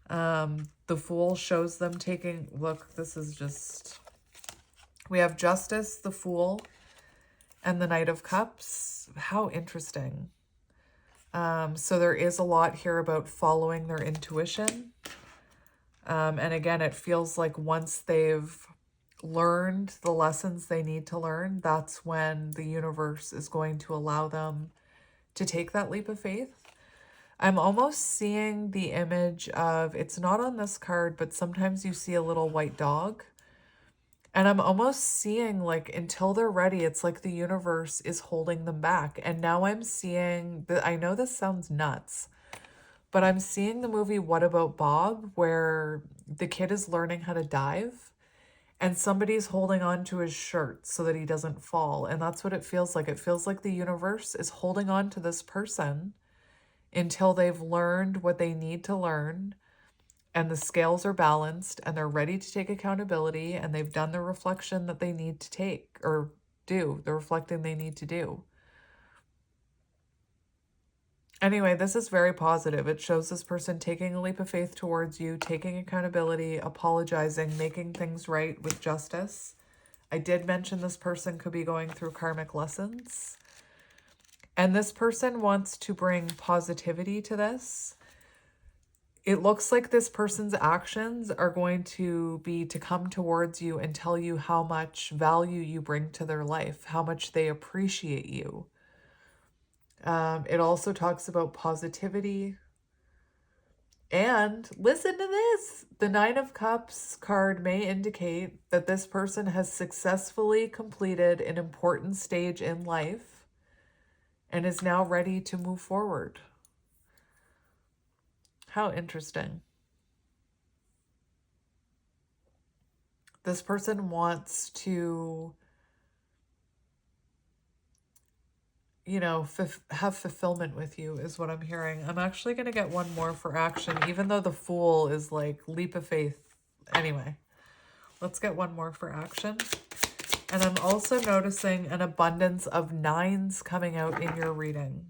The Fool shows them taking, look, this is just, we have Justice, the Fool, and the Knight of Cups. How interesting. So there is a lot here about following their intuition. And again, it feels like once they've learned the lessons they need to learn, that's when the universe is going to allow them to take that leap of faith. I'm almost seeing the image of, it's not on this card, but sometimes you see a little white dog. And I'm almost seeing, like, until they're ready, it's like the universe is holding them back. And now I'm seeing, I know this sounds nuts, but I'm seeing the movie What About Bob, where the kid is learning how to dive and somebody's holding on to his shirt so that he doesn't fall. And that's what it feels like. It feels like the universe is holding on to this person until they've learned what they need to learn and the scales are balanced and they're ready to take accountability and they've done the reflection that they need to take or do, the reflecting they need to do. Anyway, this is very positive. It shows this person taking a leap of faith towards you, taking accountability, apologizing, making things right with justice. I did mention this person could be going through karmic lessons. And this person wants to bring positivity to this. It looks like this person's actions are going to be to come towards you and tell you how much value you bring to their life, how much they appreciate you. It also talks about positivity. And listen to this. The 9 of Cups card may indicate that this person has successfully completed an important stage in life and is now ready to move forward. How interesting. This person wants to, you know, have fulfillment with you is what I'm hearing. I'm actually going to get one more for action, even though the Fool is like leap of faith. Anyway, let's get one more for action. And I'm also noticing an abundance of 9s coming out in your reading.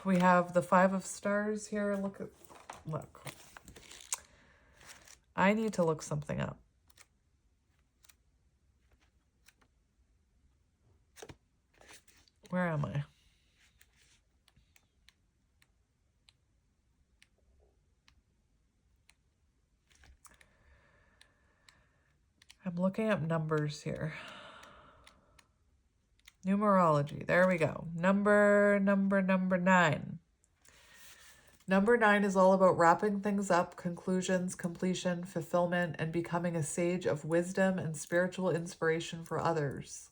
We have the 5 of Stars here. Look. I need to look something up. Where am I? I'm looking up numbers here. Numerology. There we go. Number 9. Number 9 is all about wrapping things up, conclusions, completion, fulfillment, and becoming a sage of wisdom and spiritual inspiration for others.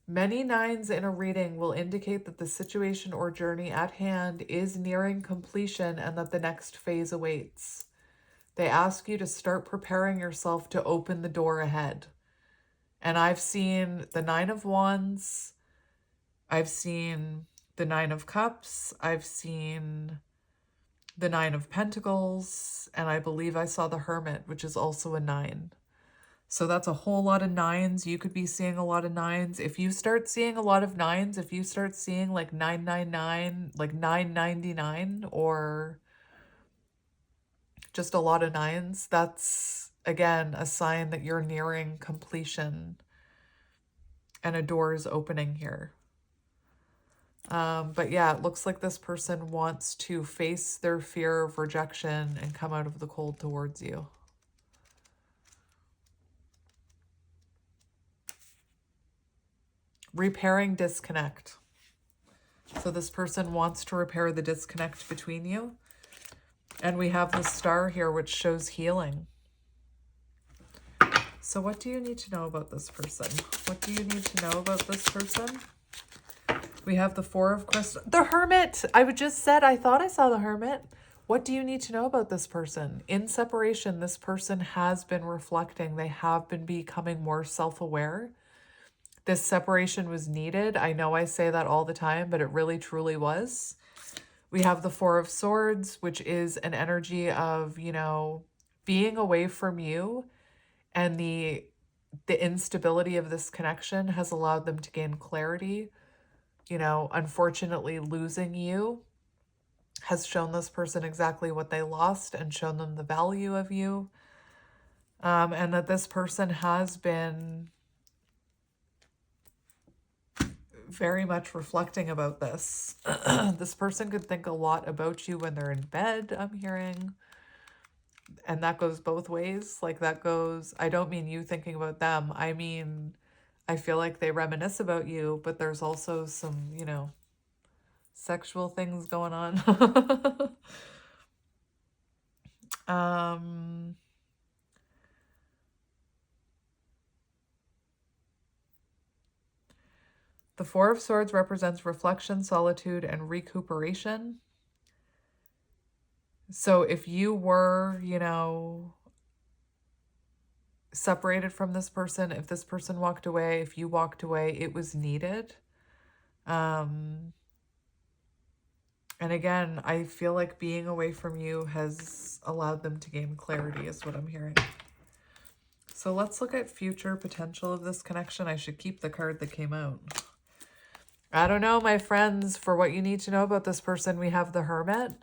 Many 9s in a reading will indicate that the situation or journey at hand is nearing completion and that the next phase awaits. They ask you to start preparing yourself to open the door ahead. And I've seen the 9 of Wands, I've seen the 9 of Cups, I've seen the 9 of Pentacles, and I believe I saw the Hermit, which is also a 9. So that's a whole lot of 9s. You could be seeing a lot of 9s. If you start seeing a lot of 9s, if you start seeing like 999, like 999, or just a lot of 9s, that's, again, a sign that you're nearing completion and a door is opening here. But yeah, it looks like this person wants to face their fear of rejection and come out of the cold towards you. Repairing disconnect. So this person wants to repair the disconnect between you. And we have the star here, which shows healing. So what do you need to know about this person? What do you need to know about this person? We have the 4 of crystals. The Hermit! I just said I thought I saw the Hermit. What do you need to know about this person? In separation, this person has been reflecting. They have been becoming more self-aware. This separation was needed. I know I say that all the time, but it really truly was. We have the 4 of Swords, which is an energy of, you know, being away from you, and the instability of this connection has allowed them to gain clarity. You know, unfortunately, losing you has shown this person exactly what they lost and shown them the value of you. And that this person has been very much reflecting about this. This person could think a lot about you when they're in bed, I'm hearing. And that goes both ways. Like that goes, I don't mean you thinking about them. I mean, I feel like they reminisce about you, but there's also some, you know, sexual things going on. The 4 of Swords represents reflection, solitude, and recuperation. So if you were, you know, separated from this person, if this person walked away, if you walked away, it was needed. And again, I feel like being away from you has allowed them to gain clarity is what I'm hearing. So let's look at future potential of this connection. I should keep the card that came out. I don't know, my friends, for what you need to know about this person, we have the Hermit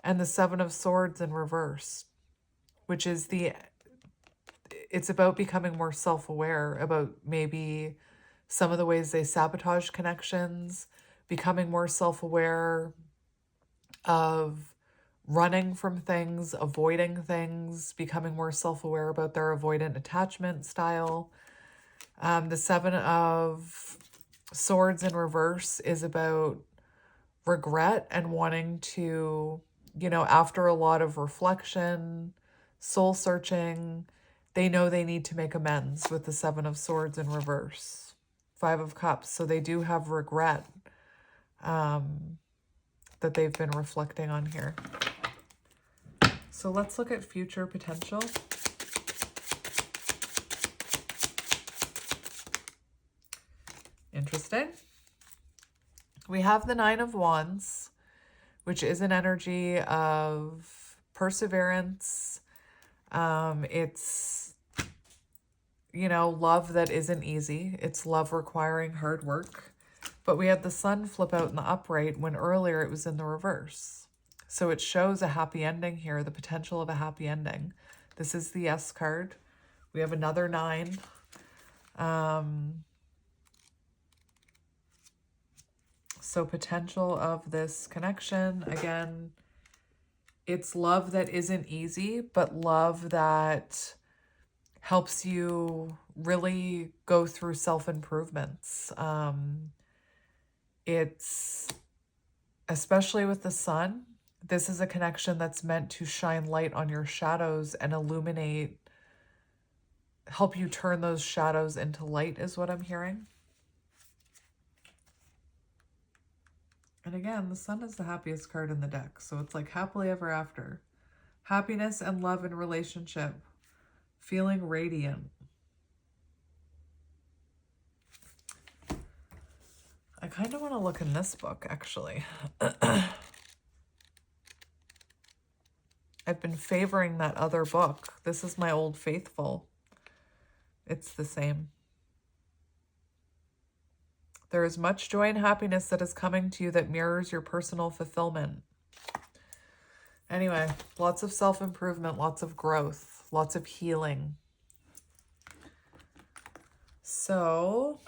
and the 7 of Swords in reverse, which is it's about becoming more self-aware about maybe some of the ways they sabotage connections, becoming more self-aware of running from things, avoiding things, becoming more self-aware about their avoidant attachment style. The 7 of Swords in reverse is about regret and wanting to, you know, after a lot of reflection, soul searching, they know they need to make amends with the 7 of Swords in reverse. 5 of Cups. So they do have regret that they've been reflecting on here. So let's look at future potential. Interesting. We have the 9 of Wands, which is an energy of perseverance. It's, you know, love that isn't easy. It's love requiring hard work. But we had the Sun flip out in the upright when earlier it was in the reverse. So it shows a happy ending here, the potential of a happy ending. This is the S card. We have another 9. So potential of this connection, again, it's love that isn't easy, but love that helps you really go through self-improvements. It's, especially with the Sun, This is a connection that's meant to shine light on your shadows and illuminate, help you turn those shadows into light is what I'm hearing. And again, the Sun is the happiest card in the deck. So it's like happily ever after. Happiness and love and relationship. Feeling radiant. I kind of want to look in this book, actually. I've been favoring that other book. This is my Old Faithful. It's the same. There is much joy and happiness that is coming to you that mirrors your personal fulfillment. Anyway, lots of self-improvement, lots of growth, lots of healing. So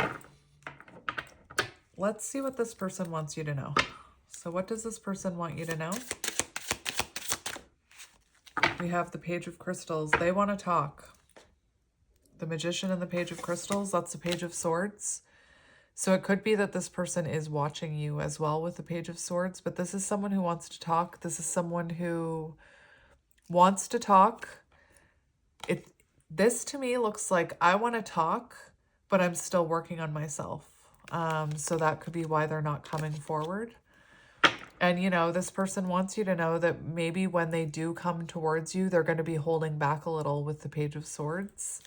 let's see what this person wants you to know. So what does this person want you to know? We have the Page of Crystals. They want to talk. The Magician and the Page of Crystals, that's the Page of Swords. So it could be that this person is watching you as well with the Page of Swords, but this is someone who wants to talk. This is someone who wants to talk. This to me looks like I want to talk, but I'm still working on myself. So that could be why they're not coming forward. And, you know, this person wants you to know that maybe when they do come towards you, they're going to be holding back a little with the Page of Swords.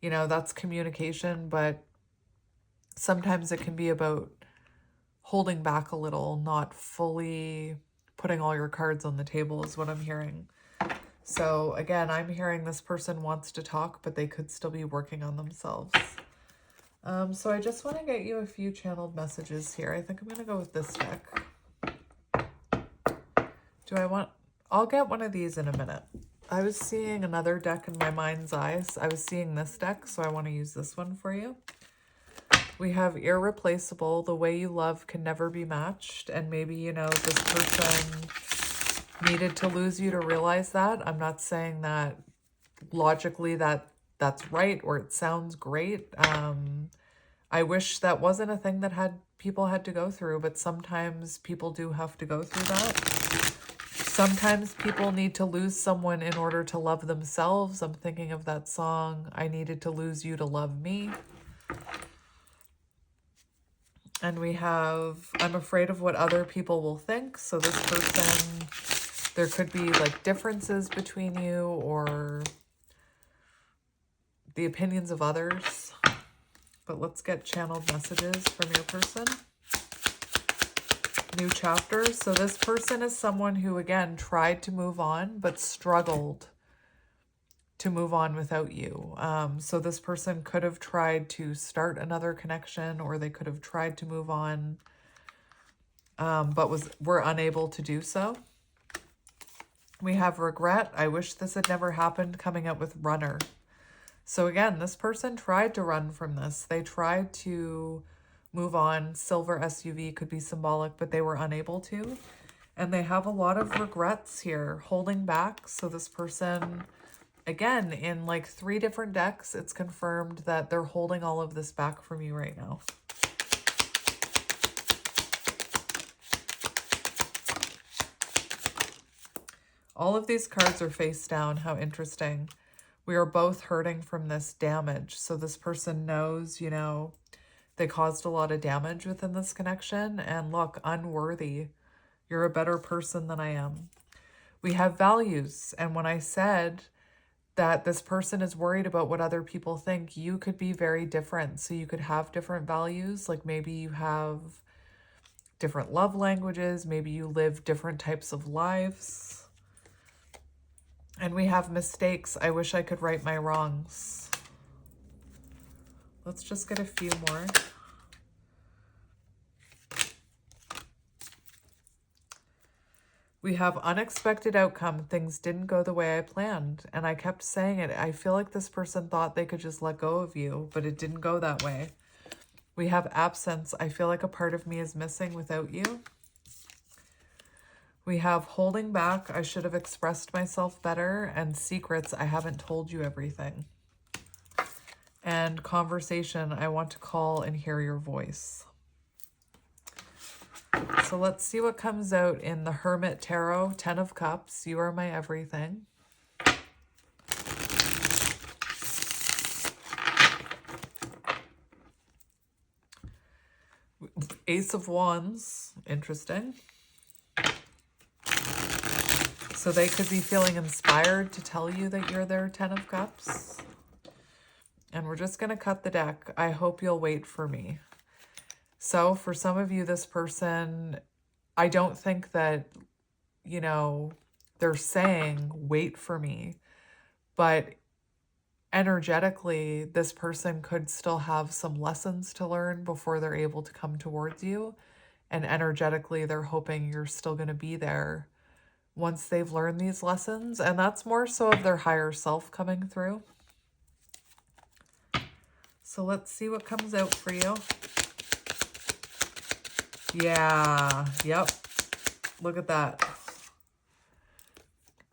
You know, that's communication, but sometimes it can be about holding back a little, not fully putting all your cards on the table is what I'm hearing. So again, I'm hearing this person wants to talk, but they could still be working on themselves. So I just want to get you a few channeled messages here. I think I'm going to go with this deck. I'll get one of these in a minute. I was seeing another deck in my mind's eyes. I was seeing this deck, so I want to use this one for you. We have Irreplaceable. The way you love can never be matched. And maybe, you know, this person needed to lose you to realize that. I'm not saying that logically that's right or it sounds great. I wish that wasn't a thing that people had to go through, but sometimes people do have to go through that. Sometimes people need to lose someone in order to love themselves. I'm thinking of that song, I Needed to Lose You to Love Me. And we have, I'm afraid of what other people will think. So this person, there could be like differences between you or the opinions of others. But let's get channeled messages from your person. New chapters. So this person is someone who, again, tried to move on, but struggled to move on without you. So this person could have tried to start another connection, or they could have tried to move on, but were unable to do so. We have regret. I wish this had never happened, coming up with runner. So again, this person tried to run from this. They tried to move on. Silver SUV could be symbolic, but they were unable to. And they have a lot of regrets here, holding back. So this person, again, in like 3 different decks, it's confirmed that they're holding all of this back from you right now. All of these cards are face down. How interesting. We are both hurting from this damage. So this person knows, you know, they caused a lot of damage within this connection. And look, unworthy. You're a better person than I am. We have values. And when I said that this person is worried about what other people think, you could be very different. So you could have different values. Like maybe you have different love languages. Maybe you live different types of lives. And we have mistakes. I wish I could right my wrongs. Let's just get a few more. We have unexpected outcome. Things didn't go the way I planned. And I kept saying it. I feel like this person thought they could just let go of you, but it didn't go that way. We have absence. I feel like a part of me is missing without you. We have holding back. I should have expressed myself better. And secrets. I haven't told you everything. And conversation. I want to call and hear your voice. So let's see what comes out in the Hermit Tarot, 10 of Cups. You are my everything. Ace of Wands, interesting. So they could be feeling inspired to tell you that you're their 10 of Cups. And we're just going to cut the deck. I hope you'll wait for me. So for some of you, this person, I don't think that, you know, they're saying, wait for me. But energetically, this person could still have some lessons to learn before they're able to come towards you. And energetically, they're hoping you're still going to be there once they've learned these lessons. And that's more so of their higher self coming through. So let's see what comes out for you. Yeah, yep. Look at that.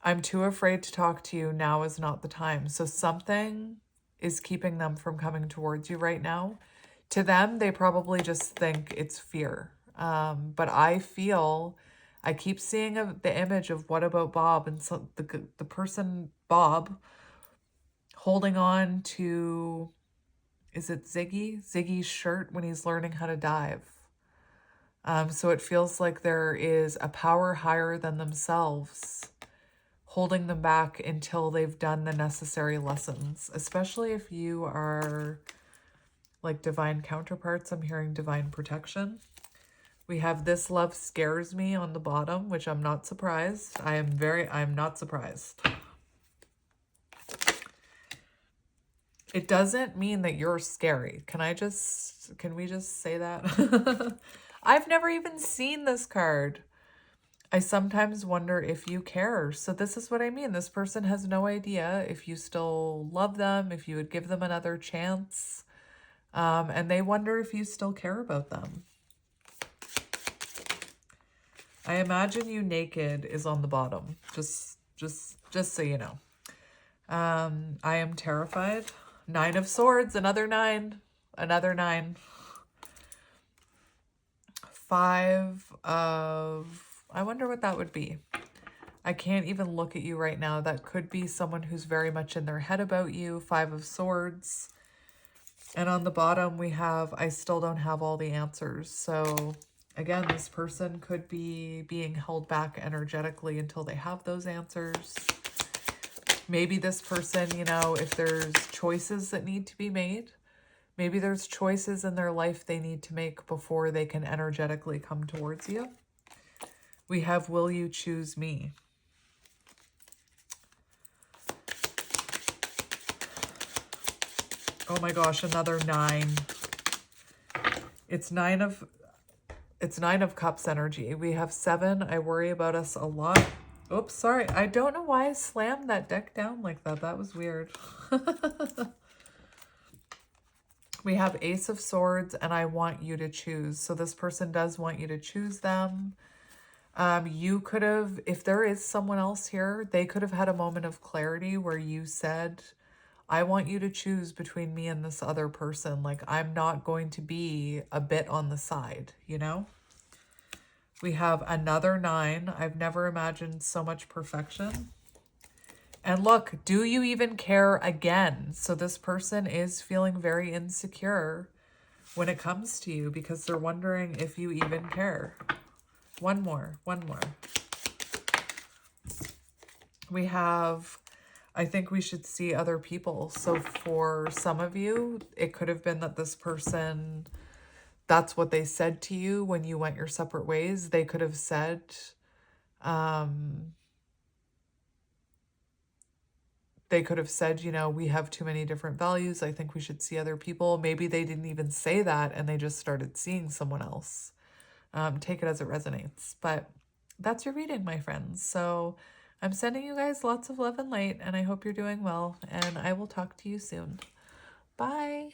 I'm too afraid to talk to you. Now is not the time. So something is keeping them from coming towards you right now. To them, they probably just think it's fear. But I feel, I keep seeing the image of what about Bob, and so the person, Bob, holding on to, is it Ziggy? Ziggy's shirt when he's learning how to dive. So it feels like there is a power higher than themselves holding them back until they've done the necessary lessons, especially if you are like divine counterparts. I'm hearing divine protection. We have this love scares me on the bottom, which I'm not surprised. I'm not surprised. It doesn't mean that you're scary. Can we just say that? I've never even seen this card. I sometimes wonder if you care. So this is what I mean. This person has no idea if you still love them, if you would give them another chance. And they wonder if you still care about them. I imagine you naked is on the bottom. Just so you know. I am terrified. 9 of Swords, another 9. Another 9. 5 of... I wonder what that would be. I can't even look at you right now. That could be someone who's very much in their head about you. 5 of Swords. And on the bottom we have, I still don't have all the answers. So again, this person could be being held back energetically until they have those answers. Maybe this person, you know, if there's choices that need to be made, maybe there's choices in their life they need to make before they can energetically come towards you. We have, will you choose me? Oh my gosh, another 9. It's 9 of Cups energy. We have 7. I worry about us a lot. Oops, sorry. I don't know why I slammed that deck down like that. That was weird. We have Ace of Swords, and I want you to choose. So this person does want you to choose them. You could have, if there is someone else here, they could have had a moment of clarity where you said, I want you to choose between me and this other person. Like, I'm not going to be a bit on the side, you know? We have another 9. I've never imagined so much perfection. And look, do you even care again? So this person is feeling very insecure when it comes to you because they're wondering if you even care. One more. We have, I think we should see other people. So for some of you, it could have been that this person, that's what they said to you when you went your separate ways. They could have said, you know, we have too many different values. I think we should see other people. Maybe they didn't even say that and they just started seeing someone else. Take it as it resonates. But that's your reading, my friends. So I'm sending you guys lots of love and light, and I hope you're doing well, and I will talk to you soon. Bye.